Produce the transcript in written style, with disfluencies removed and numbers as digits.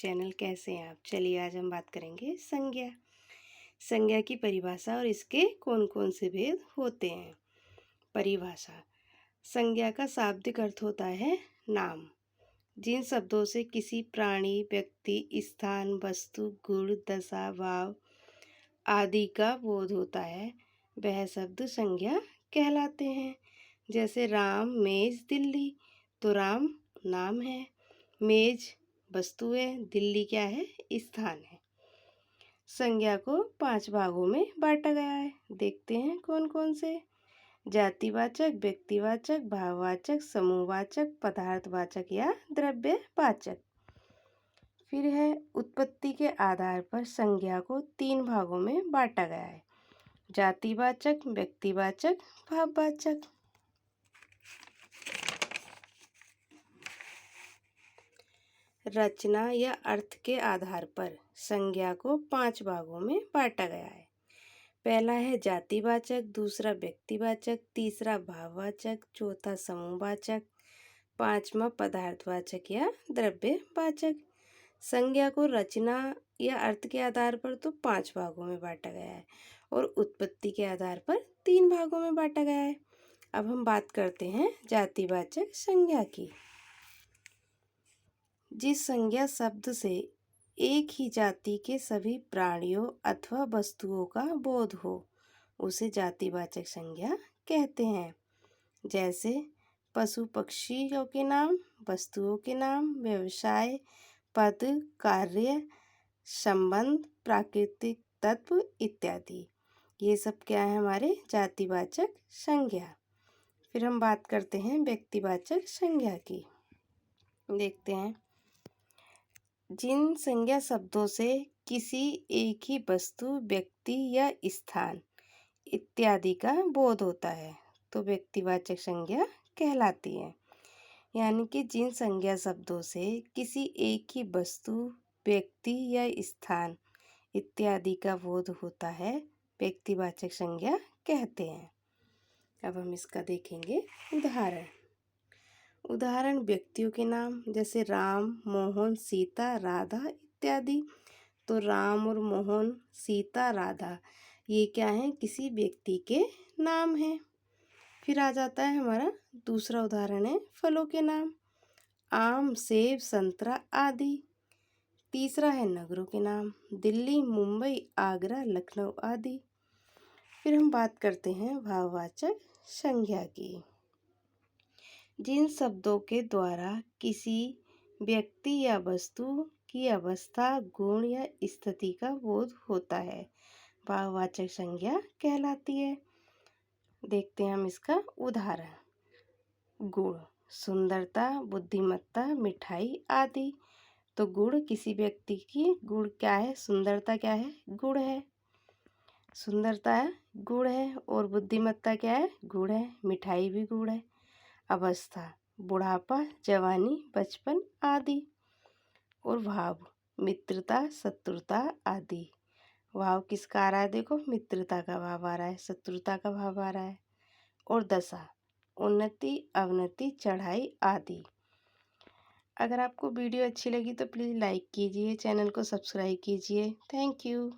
Channel. कैसे हैं आप? चलिए आज हम बात करेंगे संज्ञा। संज्ञा की परिभाषा और इसके कौन कौन से भेद होते हैं। परिभाषा। संज्ञा का शाब्दिक अर्थ होता है नाम। जिन शब्दों से किसी प्राणी, व्यक्ति, स्थान, वस्तु, गुण, दशा, भाव आदि का बोध होता है वह शब्द संज्ञा कहलाते हैं। जैसे राम मेज दिल्ली, तो राम नाम है, मेज वस्तु है, दिल्ली क्या है? स्थान है। संज्ञा को 5 भागों में बांटा गया है। देखते हैं कौन कौन से। जातिवाचक, व्यक्तिवाचक, भाववाचक, समूहवाचक, पदार्थवाचक या द्रव्यवाचक। फिर है उत्पत्ति के आधार पर संज्ञा को 3 भागों में बांटा गया है। जातिवाचक, व्यक्तिवाचक, भाववाचक। रचना या अर्थ के आधार पर संज्ञा को 5 भागों में बांटा गया है। पहला है जातिवाचक, दूसरा व्यक्तिवाचक, तीसरा भाववाचक, चौथा समूहवाचक, पांचवा पदार्थवाचक या द्रव्यवाचक। संज्ञा को रचना या अर्थ के आधार पर तो 5 भागों में बांटा गया है और उत्पत्ति के आधार पर 3 भागों में बांटा गया है। अब हम बात करते हैं जातिवाचक संज्ञा की। जिस संज्ञा शब्द से एक ही जाति के सभी प्राणियों अथवा वस्तुओं का बोध हो उसे जातिवाचक संज्ञा कहते हैं। जैसे पशु पक्षियों के नाम, वस्तुओं के नाम, व्यवसाय, पद, कार्य, संबंध, प्राकृतिक तत्व इत्यादि। ये सब क्या है? हमारे जातिवाचक संज्ञा। फिर हम बात करते हैं व्यक्तिवाचक संज्ञा की। देखते हैं। जिन संज्ञा शब्दों से किसी एक ही वस्तु, व्यक्ति या स्थान इत्यादि का बोध होता है तो व्यक्तिवाचक संज्ञा कहलाती है। यानी कि जिन संज्ञा शब्दों से किसी एक ही वस्तु, व्यक्ति या स्थान इत्यादि का बोध होता है व्यक्तिवाचक संज्ञा कहते हैं। अब हम इसका देखेंगे उदाहरण व्यक्तियों के नाम, जैसे राम, मोहन, सीता, राधा इत्यादि। तो राम और मोहन, सीता, राधा ये क्या है? किसी व्यक्ति के नाम हैं। फिर आ जाता है हमारा दूसरा उदाहरण है फलों के नाम, आम, सेब, संतरा आदि। तीसरा है नगरों के नाम, दिल्ली, मुंबई, आगरा, लखनऊ आदि। फिर हम बात करते हैं भाववाचक संज्ञा की। जिन शब्दों के द्वारा किसी व्यक्ति या वस्तु की अवस्था, गुण या स्थिति का बोध होता है भाववाचक संज्ञा कहलाती है। देखते हैं हम इसका उदाहरण। गुण, सुंदरता, बुद्धिमत्ता, मिठाई आदि। तो गुण किसी व्यक्ति की गुण क्या है? सुंदरता क्या है? गुण है। सुंदरता गुण है और बुद्धिमत्ता क्या है? गुण है। मिठाई भी गुण है। अवस्था, बुढ़ापा, जवानी, बचपन आदि। और भाव, मित्रता, शत्रुता आदि। भाव किसका आ रहा है? देखो मित्रता का भाव आ रहा है, शत्रुता का भाव आ रहा है। और दशा, उन्नति, अवनति, चढ़ाई आदि। अगर आपको वीडियो अच्छी लगी तो प्लीज़ लाइक कीजिए, चैनल को सब्सक्राइब कीजिए। Thank you.